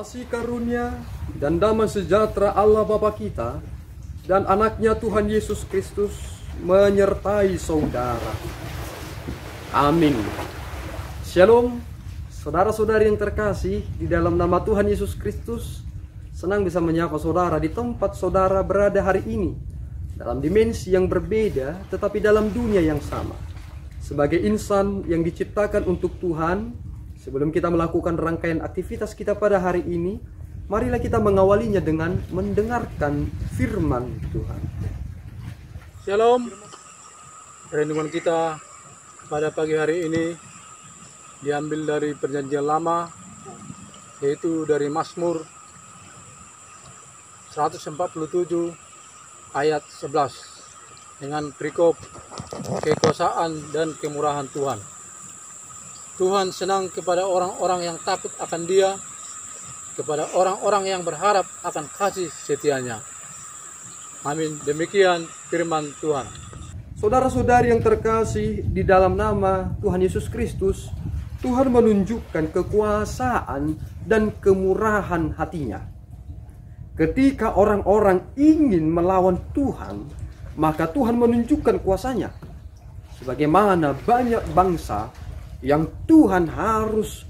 Kasih karunia dan damai sejahtera Allah Bapa kita dan anaknya Tuhan Yesus Kristus menyertai saudara. Amin. Shalom, saudara-saudari yang terkasih di dalam nama Tuhan Yesus Kristus. Senang bisa menyapa saudara di tempat saudara berada hari ini, dalam dimensi yang berbeda tetapi dalam dunia yang sama. Sebagai insan yang diciptakan untuk Tuhan, sebelum kita melakukan rangkaian aktivitas kita pada hari ini, marilah kita mengawalinya dengan mendengarkan firman Tuhan. Shalom. Renungan kita pada pagi hari ini diambil dari Perjanjian Lama, yaitu dari Mazmur 147 ayat 11 dengan perikop kekuasaan dan kemurahan Tuhan. Tuhan senang kepada orang-orang yang takut akan Dia, kepada orang-orang yang berharap akan kasih setianya. Amin. Demikian firman Tuhan. Saudara-saudari yang terkasih di dalam nama Tuhan Yesus Kristus, Tuhan menunjukkan kekuasaan dan kemurahan hatinya. Ketika orang-orang ingin melawan Tuhan, maka Tuhan menunjukkan kuasanya. Sebagaimana banyak bangsa yang Tuhan harus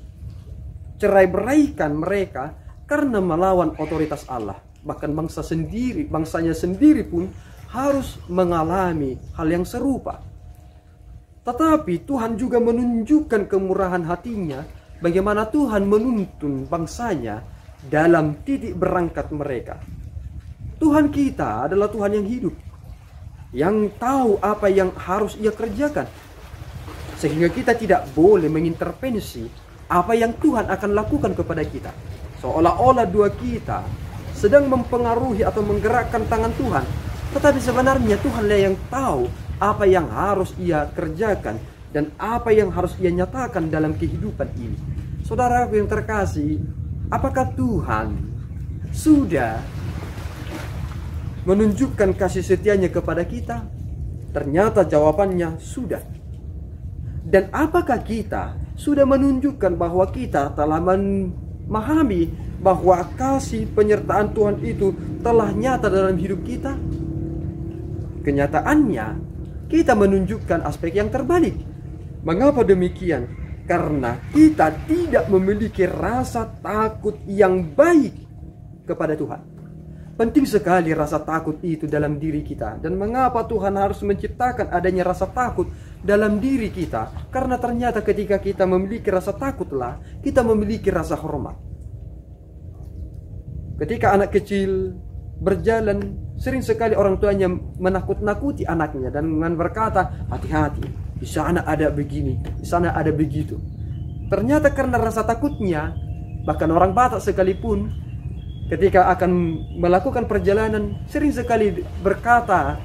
cerai-beraikan mereka karena melawan otoritas Allah. Bahkan bangsanya sendiri pun harus mengalami hal yang serupa. Tetapi Tuhan juga menunjukkan kemurahan hatinya, bagaimana Tuhan menuntun bangsanya dalam titik berangkat mereka. Tuhan kita adalah Tuhan yang hidup, yang tahu apa yang harus Ia kerjakan, sehingga kita tidak boleh mengintervensi apa yang Tuhan akan lakukan kepada kita. Seolah-olah dua kita sedang mempengaruhi atau menggerakkan tangan Tuhan, tetapi sebenarnya Tuhanlah yang tahu apa yang harus Ia kerjakan dan apa yang harus Ia nyatakan dalam kehidupan ini. Saudara yang terkasih, apakah Tuhan sudah menunjukkan kasih setianya kepada kita? Ternyata jawabannya sudah. Dan apakah kita sudah menunjukkan bahwa kita telah memahami bahwa kasih penyertaan Tuhan itu telah nyata dalam hidup kita? Kenyataannya, kita menunjukkan aspek yang terbalik. Mengapa demikian? Karena kita tidak memiliki rasa takut yang baik kepada Tuhan. Penting sekali rasa takut itu dalam diri kita. Dan mengapa Tuhan harus menciptakan adanya rasa takut dalam diri kita? Karena ternyata ketika kita memiliki rasa takutlah kita memiliki rasa hormat. Ketika anak kecil berjalan, sering sekali orang tuanya menakut-nakuti anaknya dan dengan berkata, hati-hati, di sana ada begini, di sana ada begitu. Ternyata karena rasa takutnya, bahkan orang Batak sekalipun ketika akan melakukan perjalanan sering sekali berkata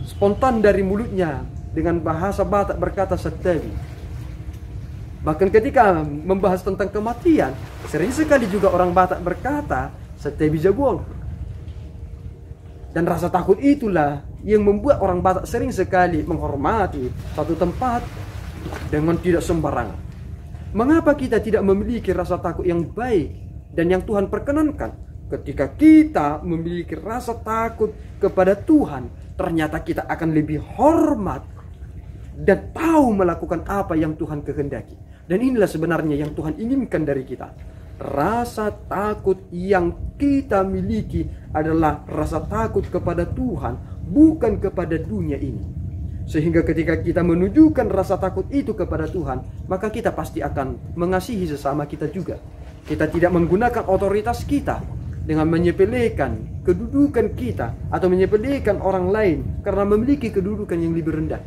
spontan dari mulutnya dengan bahasa Batak berkata setewi. Bahkan ketika membahas tentang kematian, sering sekali juga orang Batak berkata setewi jabuang. Dan rasa takut itulah yang membuat orang Batak sering sekali menghormati satu tempat dengan tidak sembarangan. Mengapa kita tidak memiliki rasa takut yang baik dan yang Tuhan perkenankan? Ketika kita memiliki rasa takut kepada Tuhan, ternyata kita akan lebih hormat dan tahu melakukan apa yang Tuhan kehendaki. Dan inilah sebenarnya yang Tuhan inginkan dari kita. Rasa takut yang kita miliki adalah rasa takut kepada Tuhan, bukan kepada dunia ini. Sehingga ketika kita menunjukkan rasa takut itu kepada Tuhan, maka kita pasti akan mengasihi sesama kita juga. Kita tidak menggunakan otoritas kita dengan menyepelekan kedudukan kita atau menyepelekan orang lain karena memiliki kedudukan yang lebih rendah.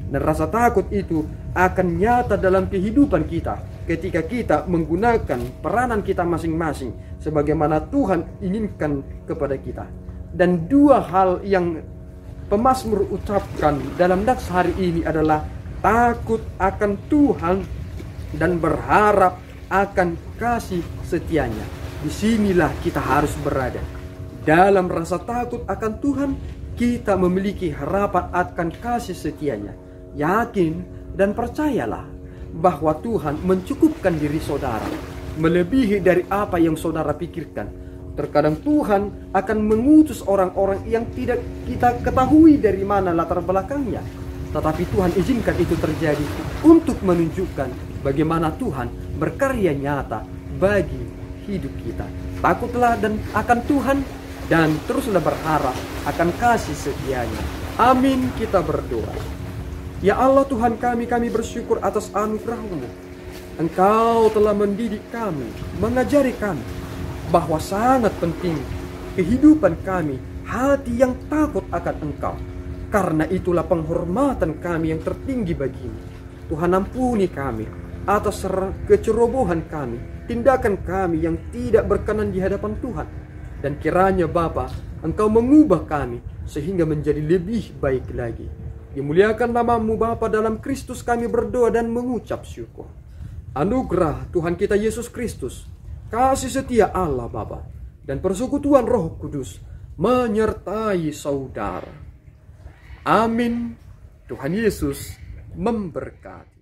Dan rasa takut itu akan nyata dalam kehidupan kita ketika kita menggunakan peranan kita masing-masing sebagaimana Tuhan inginkan kepada kita. Dan dua hal yang pemazmur ucapkan dalam nats hari ini adalah takut akan Tuhan dan berharap akan kasih setianya. Disinilah kita harus berada. Dalam rasa takut akan Tuhan, kita memiliki harapan akan kasih setianya. Yakin dan percayalah bahwa Tuhan mencukupkan diri saudara. melebihi dari apa yang saudara pikirkan. Terkadang Tuhan akan mengutus orang-orang yang tidak kita ketahui dari mana latar belakangnya. Tetapi Tuhan izinkan itu terjadi untuk menunjukkan bagaimana Tuhan berkarya nyata bagi hidup kita. Takutlah dan akan Tuhan dan teruslah berharap akan kasih setianya. Amin, kita berdoa. Ya Allah Tuhan kami bersyukur atas anugerah-Mu. Engkau telah mendidik kami, mengajari kami bahwa sangat penting kehidupan kami hati yang takut akan Engkau. Karena itulah penghormatan kami yang tertinggi bagimu. Tuhan ampuni kami atas kecerobohan kami, tindakan kami yang tidak berkenan di hadapan Tuhan. Dan kiranya Bapa, Engkau mengubah kami sehingga menjadi lebih baik lagi. Dimuliakan nama-Mu Bapa, dalam Kristus kami berdoa dan mengucap syukur. Anugerah Tuhan kita Yesus Kristus, kasih setia Allah Bapa, dan persekutuan Roh Kudus menyertai saudara. Amin. Tuhan Yesus memberkati.